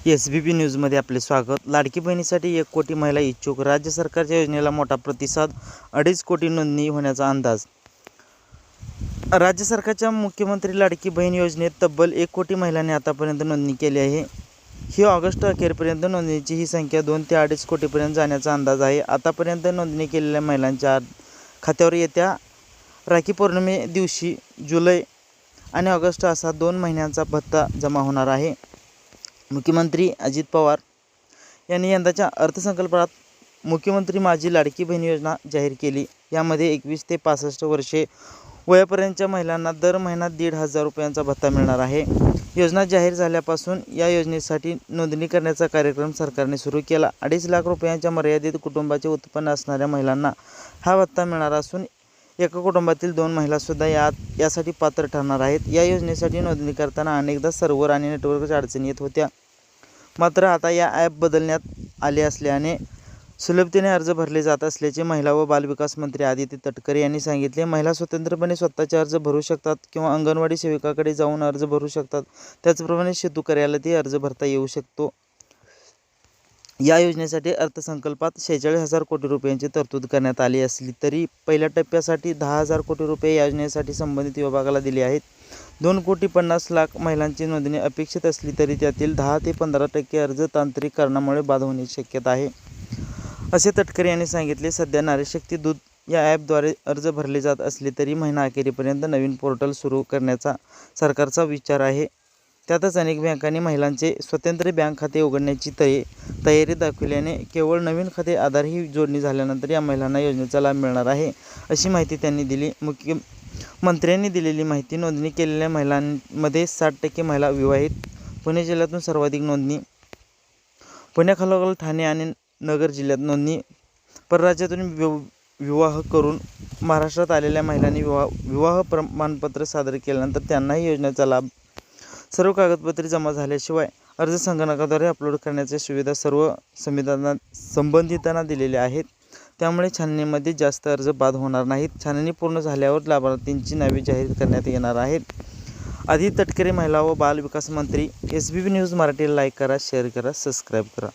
SBB न्यूजमध्ये आपले स्वागत। लाडकी बहिणीसाठी 1 कोटी महिला इच्छुक, राज्य सरकारच्या योजनेला मोठा प्रतिसाद, 2.5 कोटी नोंदणी होण्याचा अंदाज। राज्य सरकारच्या मुख्यमंत्री लाडकी बहीण योजनेत तब्बल 1 कोटी महिलांनी आतापर्यंत नोंदणी केली आहे। ही ऑगस्ट अखेरपर्यंत नोंदणीची ही संख्या 2 ते 2.5 कोटीपर्यंत जाण्याचा अंदाज आहे। आतापर्यंत नोंदणी केलेल्या महिलांच्या खात्यावर येत्या राखी पौर्णिमे दिवशी जुलै आणि ऑगस्ट असा 2 महिन्यांचा भत्ता जमा होणार आहे। मुख्यमंत्री अजित पवार यांनी यंदाच्या अर्थसंकल्पात मुख्यमंत्री माझी लाडकी बहीण योजना जाहीर केली। यामध्ये 21 ते 65 वर्षे वयापर्यंतच्या महिलांना दर महिना 1,500 रुपयांचा भत्ता मिळणार आहे। योजना जाहीर झाल्यापासून या योजनेसाठी नोंदणी करण्याचा कार्यक्रम सरकारने सुरू केला। 2.5 लाख रुपयांच्या मर्यादित कुटुंबाचे उत्पन्न असणाऱ्या महिलांना हा भत्ता मिळणार असून एका कुटुंबातील 2 महिलासुद्धा यासाठी पात्र ठरणार आहेत। या योजनेसाठी नोंदणी करताना अनेकदा सर्व्हर आणि नेटवर्कच्या अडचणी येत होत्या, मात्र आता या ॲप बदलण्यात आले असल्याने सुलभतेने अर्ज भरले जात असल्याचे महिला व बालविकास मंत्री आदिती तटकरे यांनी सांगितले। महिला स्वतंत्रपणे स्वतःचे अर्ज भरू शकतात किंवा अंगणवाडी सेविकाकडे जाऊन अर्ज भरू शकतात। त्याचप्रमाणे शेतकऱ्यालाही अर्ज भरता येऊ शकतो। या योजनेसाठी अर्थसंकल्पात 46,000 कोटी रुपयांची तरतूद करण्यात आली असली तरी पहिल्या टप्प्यासाठी 10,000 कोटी रुपये या योजनेसाठी संबंधित विभागाला दिले आहेत। 2,50,00,000 महिलांची नोंदणी अपेक्षित असली तरी त्यातील 10 ते 15% अर्ज तांत्रिक कारणामुळे बाद होण्याची शक्यता आहे, असे तटकरे यांनी सांगितले। सध्या नारीशक्ती दूत या ॲपद्वारे अर्ज भरले जात असले तरी महिना अखेरीपर्यंत नवीन पोर्टल सुरू करण्याचा सरकारचा विचार आहे। त्यातच अनेक बँकांनी महिलांचे स्वतंत्र बँक खाते उघडण्याची तयारी दाखविल्याने केवळ नवीन खाते आधारही जोडणी झाल्यानंतर या महिलांना योजनेचा लाभ मिळणार आहे, अशी माहिती त्यांनी दिली। मुख्यमंत्र्यांनी दिलेली माहिती, नोंदणी केलेल्या महिलांमध्ये 60% महिला विवाहित। पुणे जिल्ह्यातून सर्वाधिक नोंदणी, पुण्याखालोखाल ठाणे आणि नगर जिल्ह्यात नोंदणी। परराज्यातून विवाह करून महाराष्ट्रात आलेल्या महिलांनी विवाह प्रमाणपत्र सादर केल्यानंतर त्यांनाही योजनेचा लाभ। सर्व कागदपत्रे जमा झाल्याशिवाय अर्ज संगणकाद्वारे अपलोड करण्याच्या सुविधा सर्व संबंधितांना दिलेल्या आहेत। त्यामुळे छाननीमध्ये जास्त अर्ज बाद होणार नाहीत। छाननी पूर्ण झाल्यावर लाभार्थींची नावे जाहीर करण्यात येणार आहेत। आदिती तटकरे, महिला व बाल विकास मंत्री। SBB न्यूज मराठीला लाईक करा, शेअर करा, सबस्क्राईब करा।